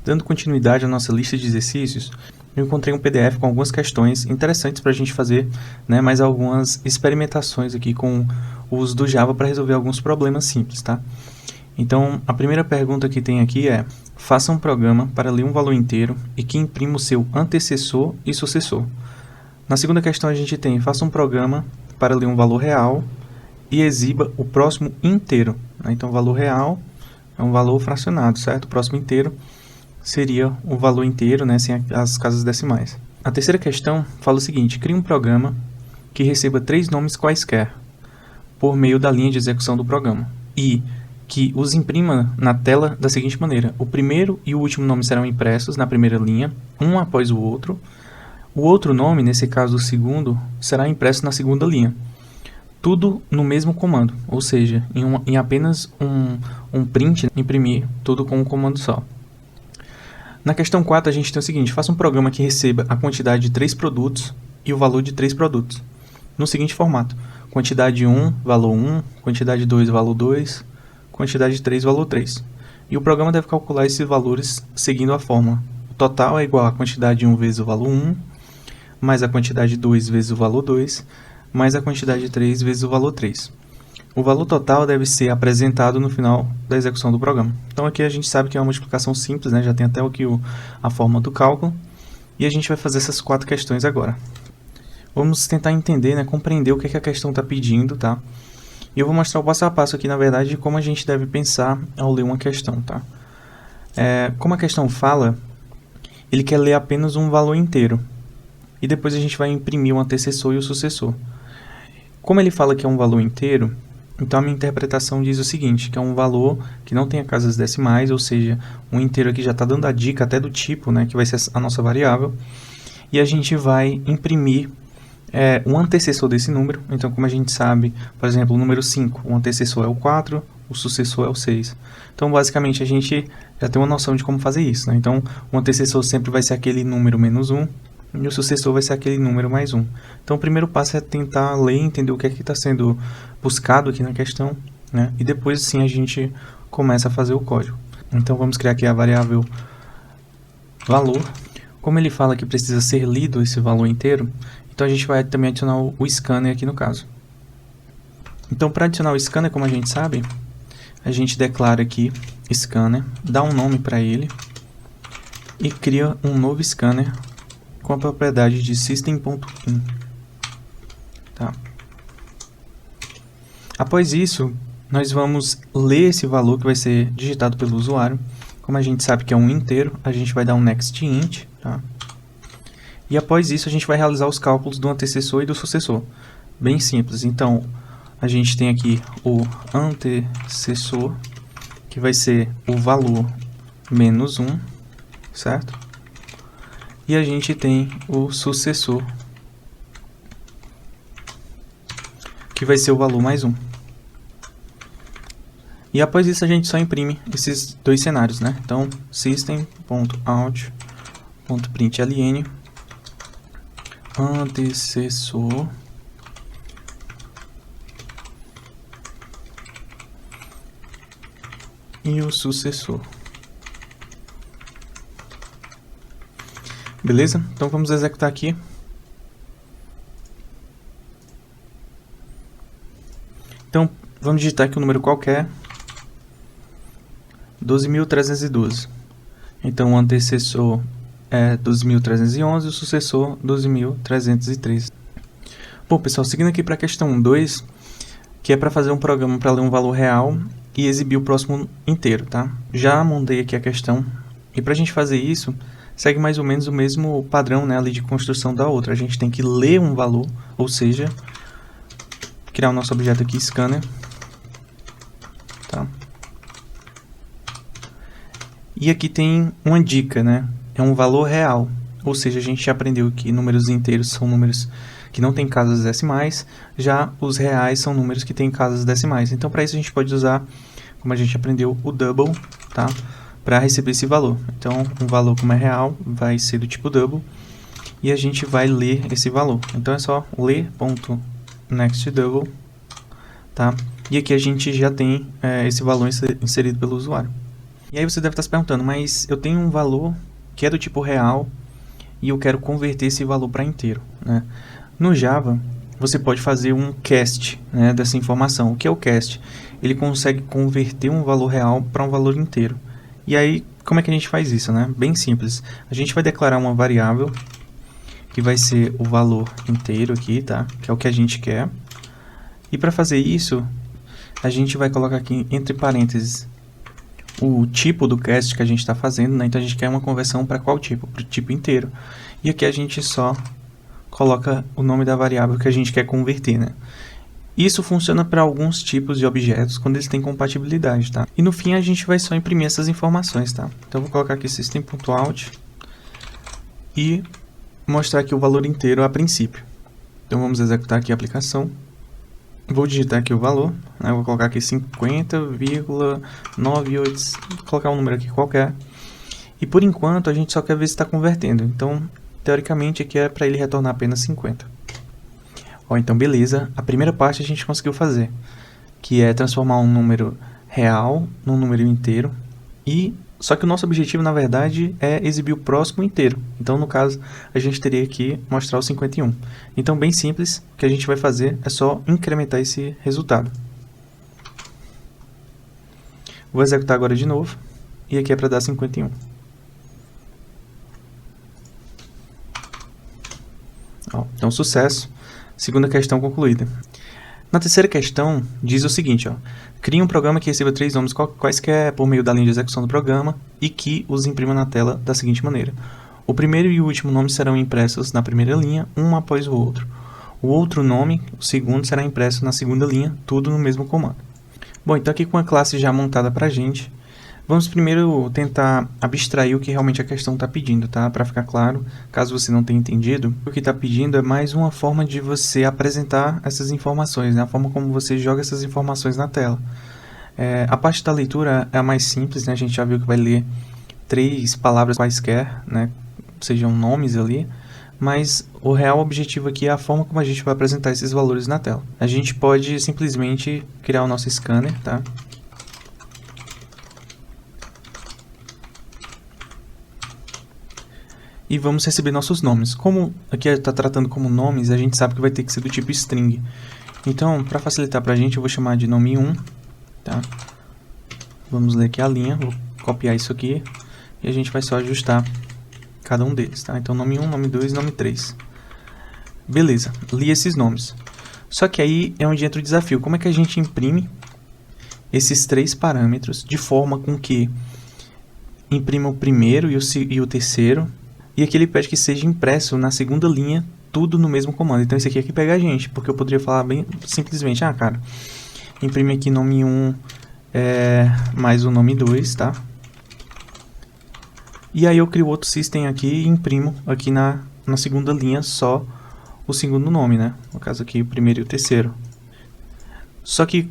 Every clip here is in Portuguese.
Dando continuidade à nossa lista de exercícios, eu encontrei um PDF com algumas questões interessantes para a gente fazer, né, mais algumas experimentações aqui com o uso do Java para resolver alguns problemas simples, tá? Então, a primeira pergunta que tem aqui é: faça um programa para ler um valor inteiro e que imprima o seu antecessor e sucessor. Na segunda questão a gente tem: faça um programa para ler um valor real e exiba o próximo inteiro, né? Então, o valor real é um valor fracionado, certo? O próximo inteiro seria o valor inteiro, né, sem as casas decimais. A terceira questão fala o seguinte: crie um programa que receba 3 nomes quaisquer por meio da linha de execução do programa e que os imprima na tela da seguinte maneira: o primeiro e o último nome serão impressos na primeira linha, um após o outro. O outro nome, nesse caso o segundo, será impresso na segunda linha. Tudo no mesmo comando, ou seja, em apenas um print, imprimir tudo com um comando só. Na questão 4 a gente tem o seguinte: faça um programa que receba a quantidade de 3 produtos e o valor de 3 produtos, no seguinte formato: quantidade 1, valor 1, quantidade 2, valor 2, quantidade 3, valor 3. E o programa deve calcular esses valores seguindo a fórmula: o total é igual à quantidade 1 vezes o valor 1, mais a quantidade 2 vezes o valor 2, mais a quantidade 3 vezes o valor 3. O valor total deve ser apresentado no final da execução do programa. Então aqui a gente sabe que é uma multiplicação simples, né? Já tem até aqui a forma do cálculo. E a gente vai fazer essas 4 questões agora. Vamos tentar entender, né? Compreender o que a questão está pedindo, tá? E eu vou mostrar o passo a passo aqui, na verdade, de como a gente deve pensar ao ler uma questão, tá? Como a questão fala, ele quer ler apenas um valor inteiro. E depois a gente vai imprimir o antecessor e o sucessor. Como ele fala que é um valor inteiro, então a minha interpretação diz o seguinte, que é um valor que não tenha casas decimais, ou seja, um inteiro aqui já está dando a dica até do tipo, né, que vai ser a nossa variável. E a gente vai imprimir um antecessor desse número. Então, como a gente sabe, por exemplo, o número 5, o antecessor é o 4, o sucessor é o 6. Então, basicamente, a gente já tem uma noção de como fazer isso, né? Então, o antecessor sempre vai ser aquele número menos 1, e o sucessor vai ser aquele número mais 1. Então, o primeiro passo é tentar ler e entender o que é que está sendo buscado aqui na questão, né? E depois, sim, a gente começa a fazer o código. Então, vamos criar aqui a variável valor. Como ele fala que precisa ser lido esse valor inteiro, então a gente vai também adicionar o scanner aqui no caso. Então, para adicionar o scanner, como a gente sabe, a gente declara aqui scanner, dá um nome para ele e cria um novo scanner com a propriedade de system.in. Tá. Após isso, nós vamos ler esse valor que vai ser digitado pelo usuário. Como a gente sabe que é um inteiro, a gente vai dar um next int, tá? E após isso, a gente vai realizar os cálculos do antecessor e do sucessor. Bem simples. Então, a gente tem aqui o antecessor, que vai ser o valor menos 1, certo? E a gente tem o sucessor, que vai ser o valor mais 1. E após isso a gente só imprime esses 2 cenários, né? Então, system.out.println antecessor e o sucessor. Beleza? Então vamos executar aqui. Então, vamos digitar aqui um número qualquer. 12.312. Então, o antecessor é 12.311 e o sucessor 12.313. Bom, pessoal, seguindo aqui para a questão 2, que é para fazer um programa para ler um valor real e exibir o próximo inteiro, tá? Já montei aqui a questão. E para a gente fazer isso, segue mais ou menos o mesmo padrão, né, ali de construção da outra. A gente tem que ler um valor, ou seja, criar o nosso objeto aqui, scanner. Tá? E aqui tem uma dica, né? É um valor real, ou seja, a gente já aprendeu que números inteiros são números que não têm casas decimais, já os reais são números que têm casas decimais. Então, para isso a gente pode usar, como a gente aprendeu, o double, tá? Para receber esse valor. Então, um valor como é real vai ser do tipo double e a gente vai ler esse valor. Então, é só ler.nextDouble, tá? E aqui a gente já tem esse valor inserido pelo usuário. E aí você deve estar se perguntando, mas eu tenho um valor que é do tipo real e eu quero converter esse valor para inteiro, né? No Java, você pode fazer um cast, né, dessa informação. O que é o cast? Ele consegue converter um valor real para um valor inteiro. E aí, como é que a gente faz isso, né? Bem simples. A gente vai declarar uma variável que vai ser o valor inteiro aqui, tá? Que é o que a gente quer. E para fazer isso, a gente vai colocar aqui entre parênteses o tipo do cast que a gente está fazendo, né? Então a gente quer uma conversão para qual tipo? Para o tipo inteiro. E aqui a gente só coloca o nome da variável que a gente quer converter, né? Isso funciona para alguns tipos de objetos quando eles têm compatibilidade, tá? E no fim a gente vai só imprimir essas informações, tá? Então eu vou colocar aqui system.out e mostrar aqui o valor inteiro a princípio. Então vamos executar aqui a aplicação. Vou digitar aqui o valor, né? Vou colocar aqui 50,98, vou colocar um número aqui qualquer. E por enquanto a gente só quer ver se está convertendo. Então, teoricamente aqui é para ele retornar apenas 50. Ó, então beleza, a primeira parte a gente conseguiu fazer, que é transformar um número real num número inteiro. Só que o nosso objetivo, na verdade, é exibir o próximo inteiro. Então, no caso, a gente teria que mostrar o 51. Então, bem simples, o que a gente vai fazer é só incrementar esse resultado. Vou executar agora de novo, e aqui é para dar 51. Ó, então, sucesso. Segunda questão concluída. Na terceira questão, diz o seguinte, ó. Crie um programa que receba 3 nomes quaisquer por meio da linha de execução do programa e que os imprima na tela da seguinte maneira. O primeiro e o último nome serão impressos na primeira linha, um após o outro. O outro nome, o segundo, será impresso na segunda linha, tudo no mesmo comando. Bom, então aqui com a classe já montada pra gente, vamos primeiro tentar abstrair o que realmente a questão está pedindo, tá? Para ficar claro, caso você não tenha entendido, o que está pedindo é mais uma forma de você apresentar essas informações, né? A forma como você joga essas informações na tela. A parte da leitura é a mais simples, né? A gente já viu que vai ler 3 palavras quaisquer, né? Sejam nomes ali, mas o real objetivo aqui é a forma como a gente vai apresentar esses valores na tela. A gente pode simplesmente criar o nosso scanner, tá? E vamos receber nossos nomes. Como aqui está tratando como nomes, a gente sabe que vai ter que ser do tipo string. Então, para facilitar para a gente, eu vou chamar de nome 1. Tá? Vamos ler aqui a linha, vou copiar isso aqui. E a gente vai só ajustar cada um deles. Tá? Então, nome 1, nome 2, nome 3. Beleza, li esses nomes. Só que aí é onde entra o desafio. Como é que a gente imprime esses 3 parâmetros de forma com que imprima o primeiro e o terceiro, e aqui ele pede que seja impresso na segunda linha, tudo no mesmo comando. Então esse aqui é que pega a gente, porque eu poderia falar bem simplesmente, cara, imprime aqui nome 1 mais o nome 2, tá? E aí eu crio outro system aqui e imprimo aqui na segunda linha só o segundo nome, né? No caso aqui o primeiro e o terceiro. Só que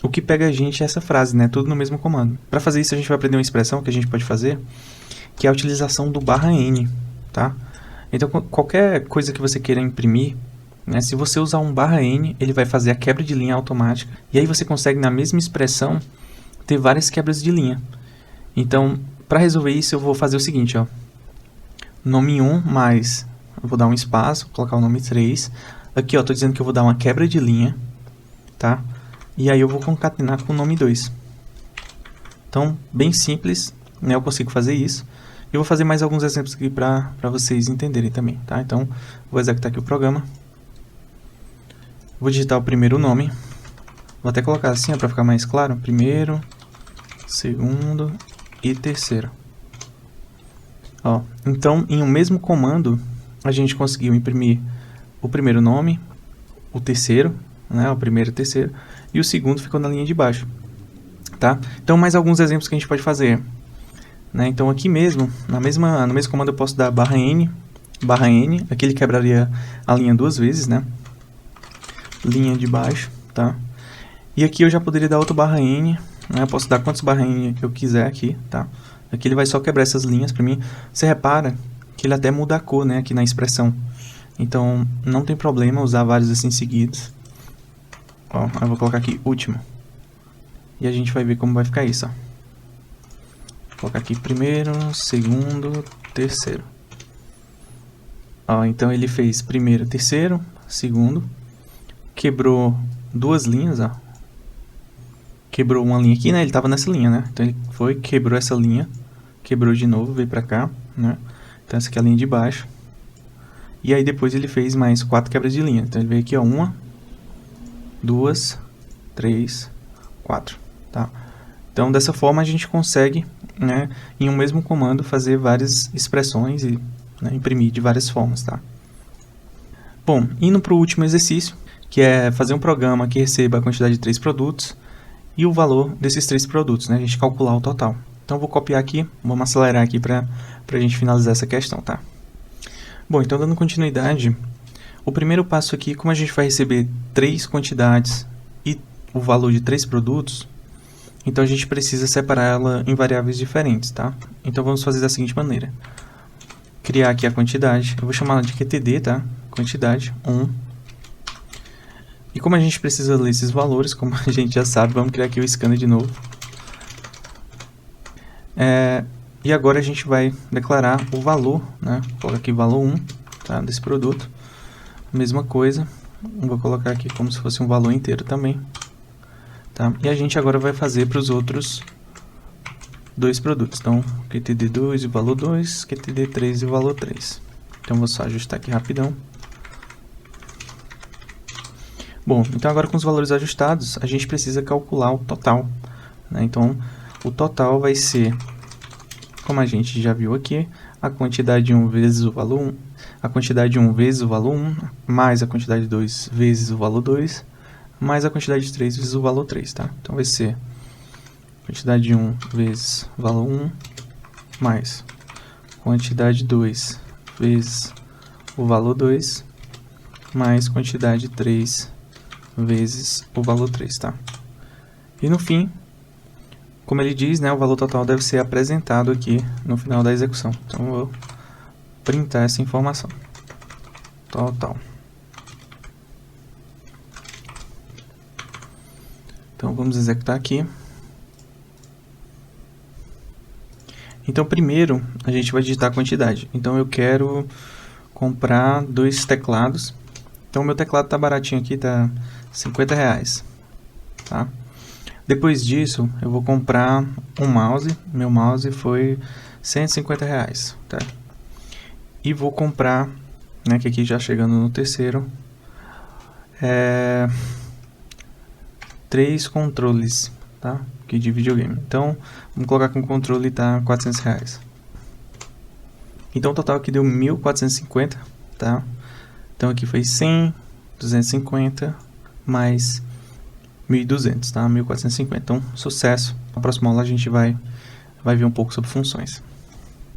o que pega a gente é essa frase, né? Tudo no mesmo comando. Para fazer isso a gente vai aprender uma expressão que a gente pode fazer, que é a utilização do /n, tá? Então, qualquer coisa que você queira imprimir, né, se você usar um /n, ele vai fazer a quebra de linha automática, e aí você consegue, na mesma expressão, ter várias quebras de linha. Então, para resolver isso, eu vou fazer o seguinte, ó. Nome 1 mais, eu vou dar um espaço, vou colocar o nome 3. Aqui, ó, tô dizendo que eu vou dar uma quebra de linha, tá? E aí eu vou concatenar com o nome 2. Então, bem simples, né, eu consigo fazer isso. Eu vou fazer mais alguns exemplos aqui para vocês entenderem também, tá? Então, vou executar aqui o programa. Vou digitar o primeiro nome. Vou até colocar assim, para ficar mais claro. Primeiro, segundo e terceiro. Ó, então, em um mesmo comando, a gente conseguiu imprimir o primeiro nome, o terceiro, né? O primeiro e o terceiro. E o segundo ficou na linha de baixo, tá? Então, mais alguns exemplos que a gente pode fazer. Né? Então aqui mesmo, no mesmo comando eu posso dar /n, aqui ele quebraria a linha 2 vezes, né? Linha de baixo, tá? E aqui eu já poderia dar outro /n, né? Eu posso dar quantos /n eu quiser aqui, tá? Aqui ele vai só quebrar essas linhas para mim. Você repara que ele até muda a cor, né? Aqui na expressão. Então não tem problema usar vários assim seguidos. Ó, eu vou colocar aqui último. E a gente vai ver como vai ficar isso, ó. colocar aqui primeiro, segundo, terceiro. Ó, então ele fez primeiro, terceiro, segundo, quebrou duas linhas, ó. Quebrou uma linha aqui, né? Ele estava nessa linha, né? Então ele foi, quebrou essa linha, quebrou de novo, veio pra cá, né? Então essa aqui é a linha de baixo. E aí depois ele fez mais 4 quebras de linha. Então ele veio aqui, ó, 1, 2, 3, 4, tá? Então dessa forma a gente consegue, né, em um mesmo comando fazer várias expressões e, né, imprimir de várias formas, tá? Bom, indo para o último exercício, que é fazer um programa que receba a quantidade de 3 produtos e o valor desses 3 produtos, né? A gente calcular o total. Então vou copiar aqui, vamos acelerar aqui para a gente finalizar essa questão, tá? Bom, então dando continuidade, o primeiro passo aqui, como a gente vai receber 3 quantidades e o valor de 3 produtos, então a gente precisa separar ela em variáveis diferentes, tá? Então vamos fazer da seguinte maneira. Criar aqui a quantidade, eu vou chamar ela de QTD, tá? Quantidade 1. E como a gente precisa ler esses valores, como a gente já sabe, vamos criar aqui o scanner de novo. E agora a gente vai declarar o valor, né? Vou colocar aqui valor 1, tá? Desse produto. Mesma coisa, vou colocar aqui como se fosse um valor inteiro também, tá? E a gente agora vai fazer para os outros 2 produtos. Então, QTD2 e valor 2, QTD3 e valor 3. Então, vou só ajustar aqui rapidão. Bom, então agora com os valores ajustados, a gente precisa calcular o total, né? Então, o total vai ser, como a gente já viu aqui, a quantidade de 1 vezes o valor 1, a quantidade de 1 vezes o valor 1, mais a quantidade de 2 vezes o valor 2, mais a quantidade de 3 vezes o valor 3, tá? Então vai ser quantidade de 1 vezes o valor 1, mais quantidade de 2 vezes o valor 2, mais quantidade de 3 vezes o valor 3, tá? E no fim, como ele diz, né, o valor total deve ser apresentado aqui no final da execução. Então, eu vou printar essa informação. Total. Então, vamos executar aqui. Então, primeiro, a gente vai digitar a quantidade. Então, eu quero comprar 2 teclados. Então, meu teclado tá baratinho aqui, tá R$50, tá? Depois disso, eu vou comprar um mouse. Meu mouse foi R$150, tá? E vou comprar, né, que aqui já chegando no terceiro, 3 controles, tá? Aqui de videogame. Então, vamos colocar que o controle tá R$400. Então, o total aqui deu 1.450, tá? Então, aqui foi 100, 250, mais 1.200, tá? 1.450. Então, sucesso. Na próxima aula a gente vai ver um pouco sobre funções.